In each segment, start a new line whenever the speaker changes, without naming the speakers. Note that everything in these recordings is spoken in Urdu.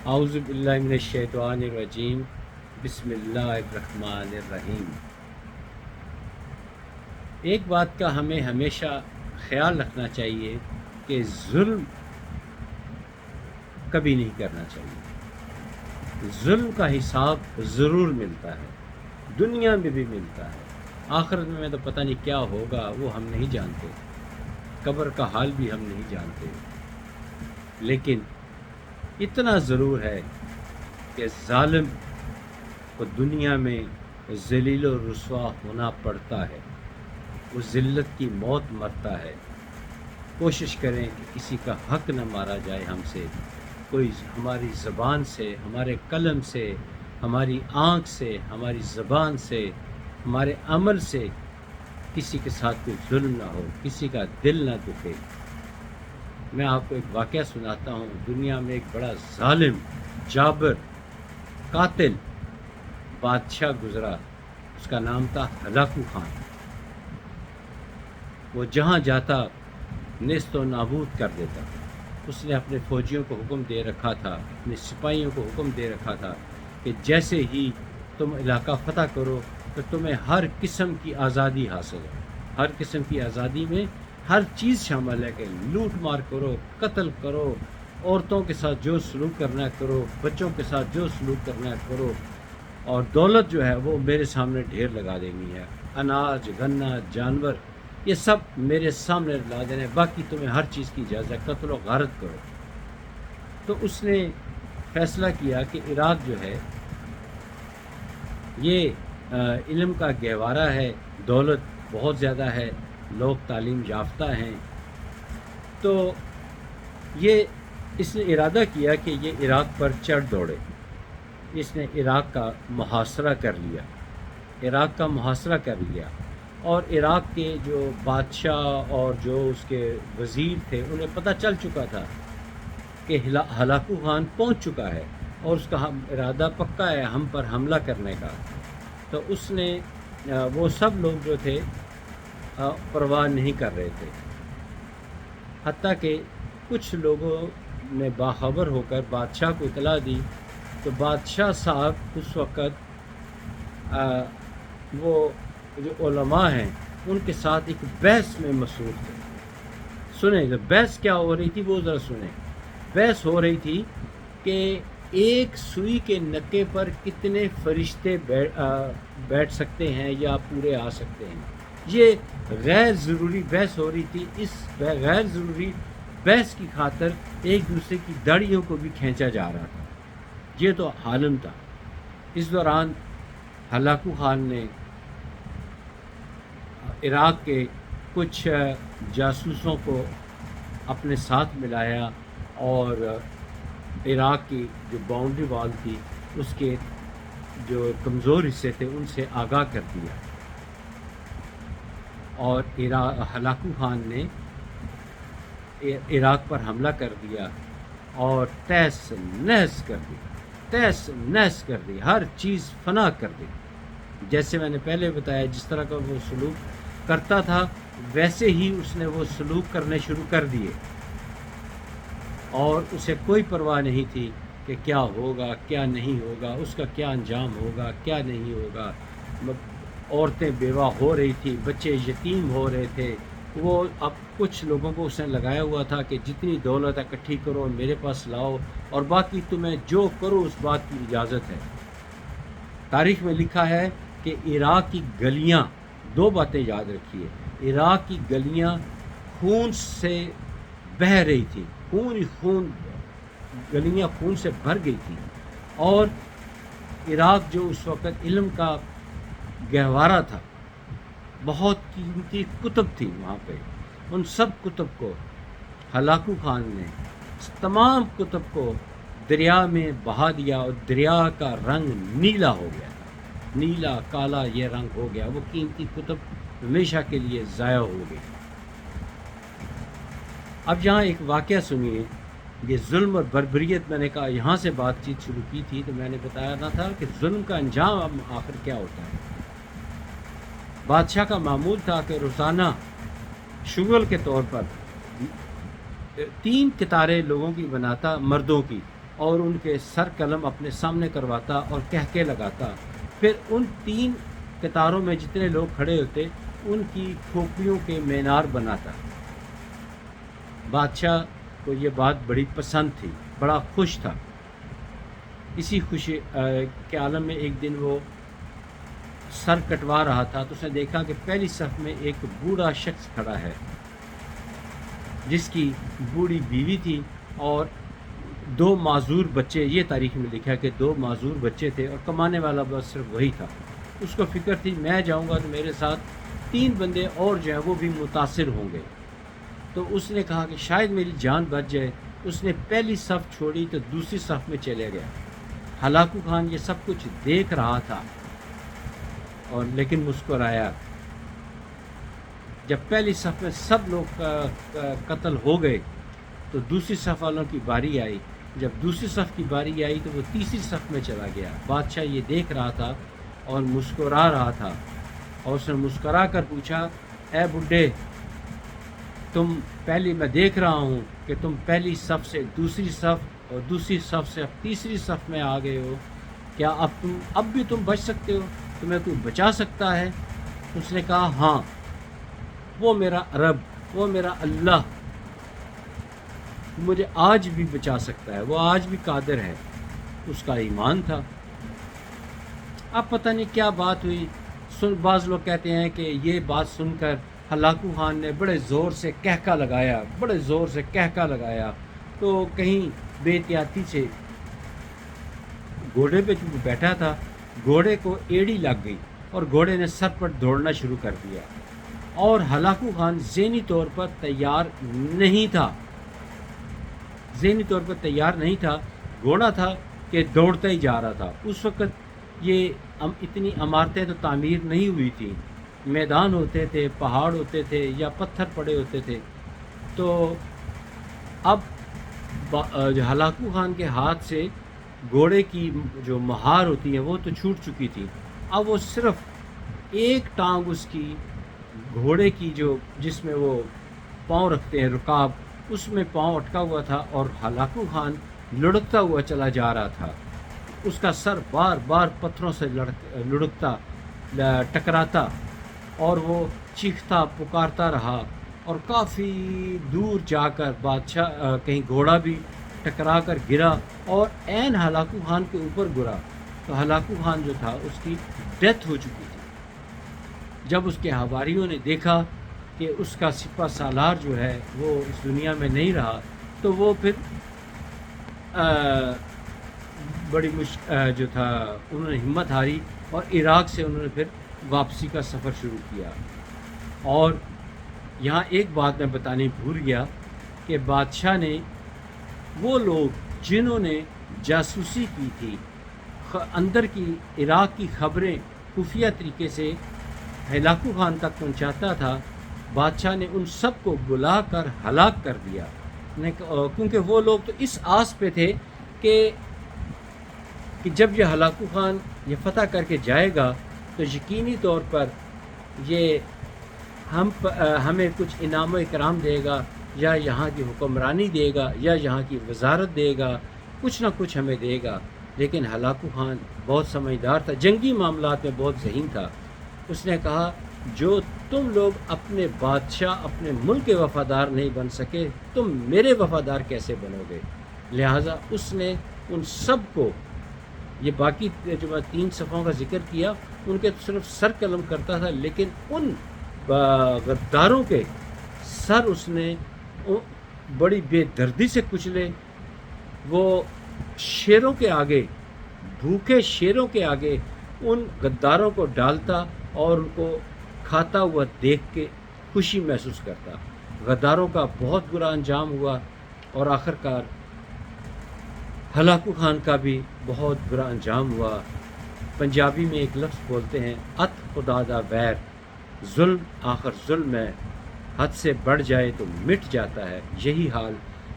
اعوذ باللہ من الشیطان الرجیم، بسم اللہ الرحمن الرحیم۔ ایک بات کا ہمیں ہمیشہ خیال رکھنا چاہیے کہ ظلم کبھی نہیں کرنا چاہیے۔ ظلم کا حساب ضرور ملتا ہے، دنیا میں بھی ملتا ہے، آخرت میں تو پتہ نہیں کیا ہوگا وہ ہم نہیں جانتے، قبر کا حال بھی ہم نہیں جانتے، لیکن اتنا ضرور ہے کہ ظالم کو دنیا میں ذلیل و رسوا ہونا پڑتا ہے، وہ ذلت کی موت مرتا ہے۔ کوشش کریں کہ کسی کا حق نہ مارا جائے ہم سے، کوئی ہماری زبان سے، ہمارے قلم سے، ہماری آنکھ سے، ہماری زبان سے، ہمارے عمل سے کسی کے ساتھ کوئی ظلم نہ ہو، کسی کا دل نہ دکھے۔ میں آپ کو ایک واقعہ سناتا ہوں۔ دنیا میں ایک بڑا ظالم، جابر، قاتل بادشاہ گزرا، اس کا نام تھا ہلاکو خان۔ وہ جہاں جاتا نیست و نابود کر دیتا۔ اس نے اپنے فوجیوں کو حکم دے رکھا تھا، اپنے سپاہیوں کو حکم دے رکھا تھا کہ جیسے ہی تم علاقہ فتح کرو تو تمہیں ہر قسم کی آزادی حاصل ہے۔ ہر قسم کی آزادی میں ہر چیز شامل ہے کہ لوٹ مار کرو، قتل کرو، عورتوں کے ساتھ جو سلوک کرنا ہے کرو، بچوں کے ساتھ جو سلوک کرنا ہے کرو، اور دولت جو ہے وہ میرے سامنے ڈھیر لگا دینی ہے، اناج، گنا، جانور، یہ سب میرے سامنے لا دینے، باقی تمہیں ہر چیز کی اجازت ہے، قتل و غارت کرو۔ تو اس نے فیصلہ کیا کہ عراق جو ہے یہ علم کا گہوارہ ہے، دولت بہت زیادہ ہے، لوگ تعلیم یافتہ ہیں، تو یہ اس نے ارادہ کیا کہ یہ عراق پر چڑھ دوڑے۔ اس نے عراق کا محاصرہ کر لیا، عراق کا محاصرہ کر لیا، اور عراق کے جو بادشاہ اور جو اس کے وزیر تھے انہیں پتہ چل چکا تھا کہ ہلاکو خان پہنچ چکا ہے اور اس کا ارادہ پکا ہے ہم پر حملہ کرنے کا۔ تو اس نے وہ سب لوگ جو تھے پرواہ نہیں کر رہے تھے، حتیٰ کہ کچھ لوگوں نے باخبر ہو کر بادشاہ کو اطلاع دی، تو بادشاہ صاحب اس وقت وہ جو علماء ہیں ان کے ساتھ ایک بحث میں مصروف تھے۔ سنیں بحث کیا ہو رہی تھی، وہ ذرا سنیں۔ بحث ہو رہی تھی کہ ایک سوئی کے نکے پر کتنے فرشتے بیٹھ سکتے ہیں یا پورے آ سکتے ہیں۔ یہ غیر ضروری بحث ہو رہی تھی۔ اس غیر ضروری بحث کی خاطر ایک دوسرے کی داڑھیوں کو بھی کھینچا جا رہا تھا۔ یہ تو عالم تھا۔ اس دوران ہلاکو خان نے عراق کے کچھ جاسوسوں کو اپنے ساتھ ملایا اور عراق کی جو باؤنڈری وال تھی اس کے جو کمزور حصے تھے ان سے آگاہ کر دیا، اور ہلاکو خان نے عراق پر حملہ کر دیا اور تہس نہس کر دی، تہس نہس کر دی، ہر چیز فنا کر دی۔ جیسے میں نے پہلے بتایا جس طرح کا وہ سلوک کرتا تھا ویسے ہی اس نے وہ سلوک کرنے شروع کر دیے، اور اسے کوئی پرواہ نہیں تھی کہ کیا ہوگا کیا نہیں ہوگا، اس کا کیا انجام ہوگا کیا نہیں ہوگا۔ عورتیں بیوہ ہو رہی تھی، بچے یتیم ہو رہے تھے۔ وہ اب کچھ لوگوں کو اس نے لگایا ہوا تھا کہ جتنی دولت اکٹھی کرو میرے پاس لاؤ، اور باقی تمہیں جو کرو اس بات کی اجازت ہے۔ تاریخ میں لکھا ہے کہ عراق کی گلیاں، دو باتیں یاد رکھیے، عراق کی گلیاں خون سے بہہ رہی تھی، خون ہی خون، گلیاں خون سے بھر گئی تھی، اور عراق جو اس وقت علم کا گہوارہ تھا، بہت قیمتی کتب تھی وہاں پہ، ان سب کتب کو ہلاکو خان نے تمام کتب کو دریا میں بہا دیا، اور دریا کا رنگ نیلا ہو گیا تھا، نیلا کالا یہ رنگ ہو گیا، وہ قیمتی کتب ہمیشہ کے لیے ضائع ہو گئی۔ اب یہاں ایک واقعہ سنیے، یہ ظلم اور بربریت، میں نے کہا یہاں سے بات چیت شروع کی تھی تو میں نے بتایا نہ تھا کہ ظلم کا انجام اب آخر کیا ہوتا ہے۔ بادشاہ کا معمول تھا کہ روزانہ شغل کے طور پر 3 قطاریں لوگوں کی بناتا، مردوں کی، اور ان کے سر قلم اپنے سامنے کرواتا اور کہکے لگاتا، پھر ان 3 قطاروں میں جتنے لوگ کھڑے ہوتے ان کی کھوپڑیوں کے مینار بناتا۔ بادشاہ کو یہ بات بڑی پسند تھی، بڑا خوش تھا۔ اسی خوشی کے عالم میں ایک دن وہ سر کٹوا رہا تھا تو اس نے دیکھا کہ پہلی صف میں ایک بوڑھا شخص کھڑا ہے جس کی بوڑھی بیوی تھی اور 2 معذور بچے۔ یہ تاریخ میں لکھا ہے کہ 2 معذور بچے تھے اور کمانے والا بس صرف وہی تھا۔ اس کو فکر تھی میں جاؤں گا تو میرے ساتھ 3 بندے اور جو ہیں وہ بھی متاثر ہوں گے، تو اس نے کہا کہ شاید میری جان بچ جائے۔ اس نے پہلی صف چھوڑی تو دوسری صف میں چلے گیا۔ ہلاکو خان یہ سب کچھ دیکھ رہا تھا اور لیکن مسکرایا۔ جب پہلی صف میں سب لوگ قتل ہو گئے تو دوسری صف والوں کی باری آئی۔ جب دوسری صف کی باری آئی تو وہ تیسری صف میں چلا گیا۔ بادشاہ یہ دیکھ رہا تھا اور مسکرا رہا تھا، اور اس نے مسکرا کر پوچھا، اے بڈھے، میں دیکھ رہا ہوں کہ تم پہلی صف سے دوسری صف اور دوسری صف سے اب تیسری صف میں آ گئے ہو، کیا اب بھی تم بچ سکتے ہو؟ تمہیں کوئی بچا سکتا ہے؟ اس نے کہا ہاں، وہ میرا رب، وہ میرا اللہ مجھے آج بھی بچا سکتا ہے، وہ آج بھی قادر ہے۔ اس کا ایمان تھا۔ اب پتہ نہیں کیا بات ہوئی، بعض لوگ کہتے ہیں کہ یہ بات سن کر ہلاکو خان نے بڑے زور سے کہکا لگایا، تو کہیں بے احتیاطی سے گھوڑے پہ جو بیٹھا تھا گھوڑے کو ایڑی لگ گئی اور گھوڑے نے سر پر دوڑنا شروع کر دیا، اور ہلاکو خان ذہنی طور پر تیار نہیں تھا، گھوڑا تھا کہ دوڑتا ہی جا رہا تھا۔ اس وقت یہ اتنی عمارتیں تو تعمیر نہیں ہوئی تھیں، میدان ہوتے تھے، پہاڑ ہوتے تھے یا پتھر پڑے ہوتے تھے۔ تو اب ہلاکو خان کے ہاتھ سے گھوڑے کی جو مہار ہوتی ہے وہ تو چھوٹ چکی تھی، اب وہ صرف ایک ٹانگ اس کی گھوڑے کی جس میں وہ پاؤں رکھتے ہیں رکاب، اس میں پاؤں اٹکا ہوا تھا اور ہلاکو خان لڑکتا ہوا چلا جا رہا تھا۔ اس کا سر بار بار پتھروں سے لڑکتا ٹکراتا اور وہ چیختا پکارتا رہا، اور کافی دور جا کر بادشاہ کہیں گھوڑا بھی ٹکرا کر گرا اور عین ہلاکو خان کے اوپر گرا، تو ہلاکو خان جو تھا اس کی ڈیتھ ہو چکی تھی۔ جب اس کے حواریوں نے دیکھا کہ اس کا سپہ سالار جو ہے وہ اس دنیا میں نہیں رہا، تو وہ پھر بڑی جو تھا انہوں نے ہمت ہاری اور عراق سے انہوں نے پھر واپسی کا سفر شروع کیا۔ اور یہاں ایک بات میں بتانے بھول گیا کہ بادشاہ نے وہ لوگ جنہوں نے جاسوسی کی تھی، اندر کی عراق کی خبریں خفیہ طریقے سے ہلاکو خان تک پہنچاتا تھا، بادشاہ نے ان سب کو بلا کر ہلاک کر دیا، کیونکہ وہ لوگ تو اس آس پہ تھے کہ جب یہ ہلاکو خان یہ فتح کر کے جائے گا تو یقینی طور پر یہ ہمیں کچھ انعام و اکرام دے گا، یا یہاں کی حکمرانی دے گا، یا یہاں کی وزارت دے گا، کچھ نہ کچھ ہمیں دے گا۔ لیکن ہلاکو خان بہت سمجھدار تھا، جنگی معاملات میں بہت ذہین تھا۔ اس نے کہا جو تم لوگ اپنے بادشاہ اپنے ملک کے وفادار نہیں بن سکے، تم میرے وفادار کیسے بنو گے؟ لہٰذا اس نے ان سب کو، یہ باقی جو میں 3 صفوں کا ذکر کیا ان کے صرف سر قلم کرتا تھا، لیکن ان غداروں کے سر اس نے بڑی بے دردی سے کچلے۔ وہ شیروں کے آگے، بھوکے شیروں کے آگے ان غداروں کو ڈالتا اور ان کو کھاتا ہوا دیکھ کے خوشی محسوس کرتا۔ غداروں کا بہت برا انجام ہوا اور آخرکار ہلاکو خان کا بھی بہت برا انجام ہوا۔ پنجابی میں ایک لفظ بولتے ہیں، ات خدا دا ویر، ظلم آخر ظلم ہے، حد سے بڑھ جائے تو مٹ جاتا ہے۔ یہی حال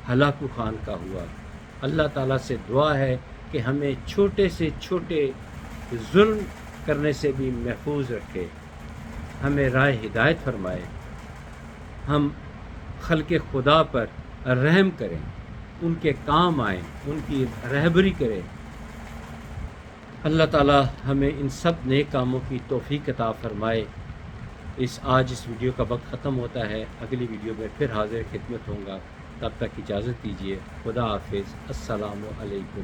ہلاکو خان کا ہوا۔ اللہ تعالیٰ سے دعا ہے کہ ہمیں چھوٹے سے چھوٹے ظلم کرنے سے بھی محفوظ رکھے، ہمیں راہ ہدایت فرمائے، ہم خلق خدا پر رحم کریں، ان کے کام آئیں، ان کی رہبری کرے۔ اللہ تعالی ہمیں ان سب نیک کاموں کی توفیق عطا فرمائے۔ آج اس ویڈیو کا وقت ختم ہوتا ہے، اگلی ویڈیو میں پھر حاضر خدمت ہوں گا، تب تک اجازت دیجیے، خدا حافظ، السلام علیکم۔